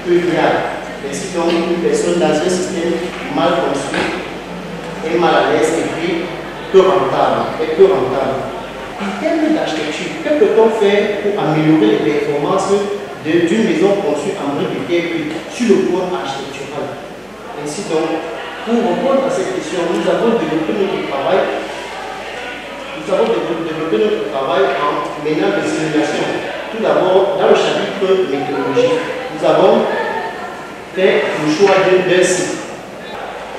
peu viable. Ainsi donc, une personne dans un système mal construit et mal à l'aise et puis peu rentable. En termes d'architecture, que peut-on faire pour améliorer les performances d'une maison conçue en briques et terre sur le plan architectural? Ainsi donc, pour répondre à cette question, nous avons développé notre travail. Nous avons développé notre travail en menant des simulations. Tout d'abord, dans le chapitre méthodologie, nous avons fait le choix d'un site.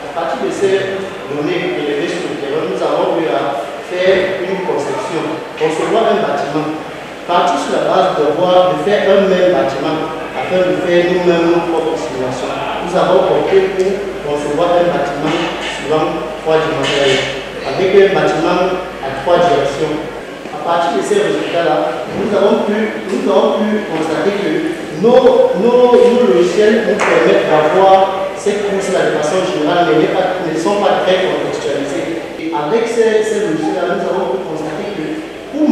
À partir de ces données prélevées sur le terrain, nous avons eu à faire une conception, concevoir un bâtiment. Partir sur la base de faire un même bâtiment afin de faire nous-mêmes nos propres simulations. Nous avons opté pour concevoir un bâtiment suivant 3 dimensions, avec un bâtiment à 3 directions. À partir de ces résultats-là, nous avons pu constater que nos logiciels nous permettent d'avoir ces courses-là de façon générale, mais ne sont pas très contextualisés. Et avec ces logiciels-là, nous avons pu constater que pour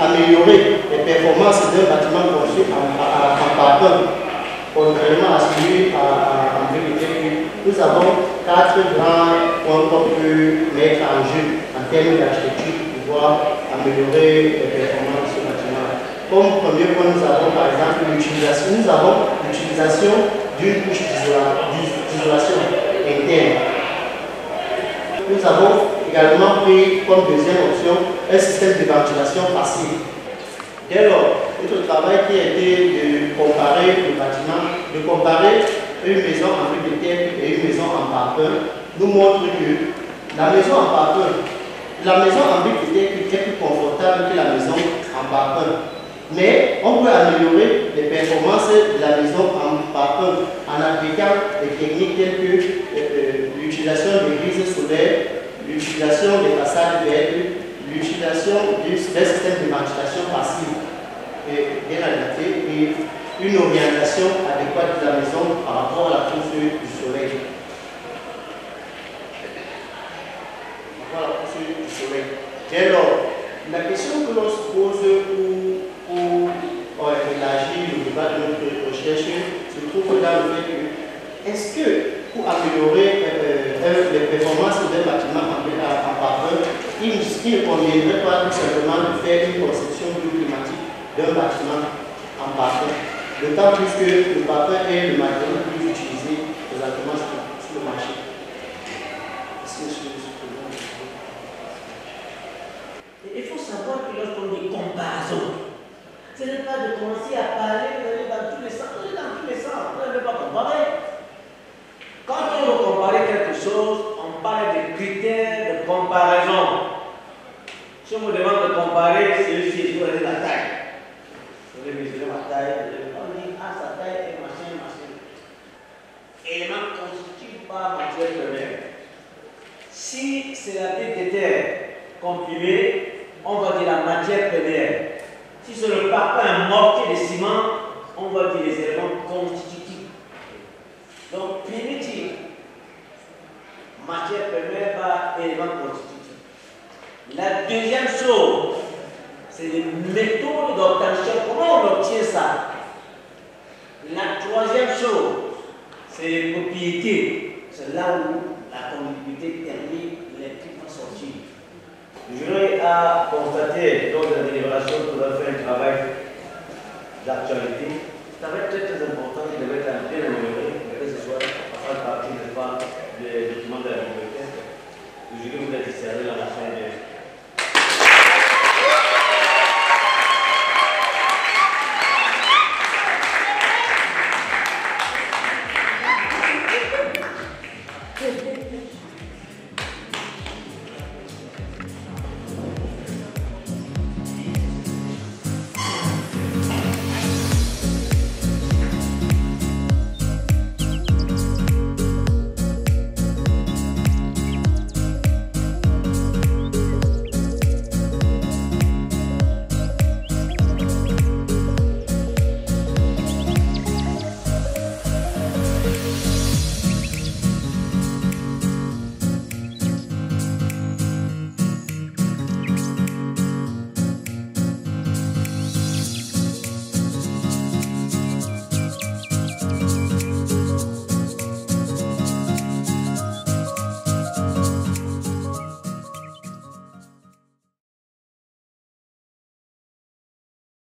améliorer les performances d'un bâtiment conçu en parpaing, contrairement à celui en briques, nous avons 4 grands points qu'on peut mettre en jeu en termes d'architecture pour pouvoir améliorer les performances du bâtiment. Comme premier point, nous avons par exemple l'utilisation d'une couche d'isolation interne. Nous avons également pris comme deuxième option un système de ventilation passive. Dès lors, notre travail qui a été de comparer le bâtiment, de comparer une maison en briques de terre et une maison en parpaing, nous montre que la maison en briques de terre est plus confortable que la maison en parpaing. Mais on peut améliorer les performances de la maison en parpaing en appliquant des techniques telles que l'utilisation des grises solaires, l'utilisation des façades vertes, l'utilisation d'un système de ventilation passive bien adapté et une orientation adéquate de la maison par rapport à la course du soleil. Dès lors, la question que l'on se pose pour élargir le débat de notre recherche se trouve dans le fait que, est-ce que pour améliorer les performances d'un bâtiment en parpaing, il ne conviendrait pas tout simplement de faire une conception bioclimatique d'un bâtiment en parpaing, d'autant plus que le parpaing est le matériau le plus utilisé présentement sur le marché. Il faut savoir que lorsqu'on dit comparaison, ce n'est pas de commencer à parler dans tous les sens, on ne veut pas comparer. Quand on veut comparer quelque chose, on parle de critères de comparaison. Si on me demande de comparer, celui-ci, je vais la taille. Je vais mesurer ma taille, on dit, ah, sa taille est machin. Élément ne constitue pas matière première. Si c'est la brique de terre comprimée, on va dire la matière première. Si c'est le parpaing, un mortier de ciment, on va dire les éléments constitutifs. Donc, primitif, matière première par élément constitutif. La deuxième chose, c'est les méthodes d'obtention. Comment on obtient ça? La troisième chose, c'est les propriétés. C'est là où la conductibilité thermique, l'électrique va sortir. Le jury a constaté lors de la délibération qu'on a fait un travail d'actualité. Ça va être très important.